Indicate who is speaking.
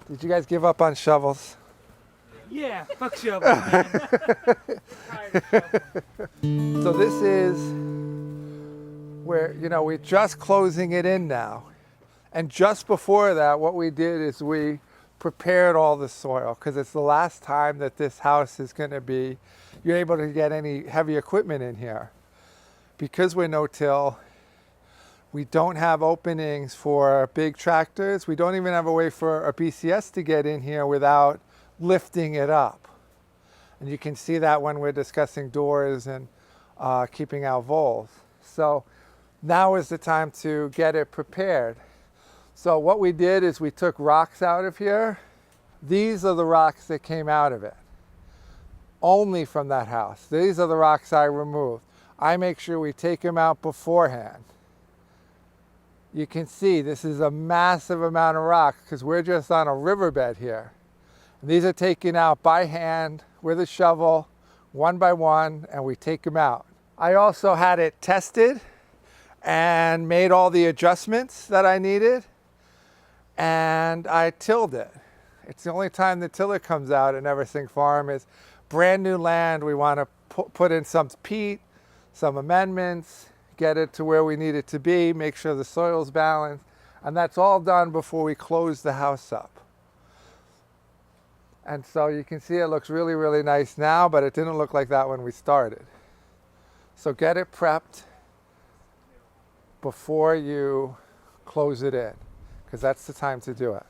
Speaker 1: Did you guys give up on shovels?
Speaker 2: Yeah, fuck shovels, man. Tired of shovels.
Speaker 1: So this is where, we're just closing it in now. And just before that, what we did is we prepared all the soil because it's the last time that this house is going to be, you're able to get any heavy equipment in here. Because we're no-till, we don't have openings for big tractors. We don't even have a way for a BCS to get in here without lifting it up. And you can see that when we're discussing doors and keeping out voles. So now is the time to get it prepared. So what we did is we took rocks out of here. These are the rocks that came out of it, only from that house. These are the rocks I removed. I make sure we take them out beforehand. You can see this is a massive amount of rock because we're just on a riverbed here. And these are taken out by hand with a shovel, one by one, and we take them out. I also had it tested and made all the adjustments that I needed, and I tilled it. It's the only time the tiller comes out at Neversink Farm is brand new land. We want to put in some peat, some amendments, get it to where we need it to be, make sure the soil's balanced, and that's all done before we close the house up. And so you can see it looks really, really nice now, but it didn't look like that when we started. So get it prepped before you close it in, because that's the time to do it.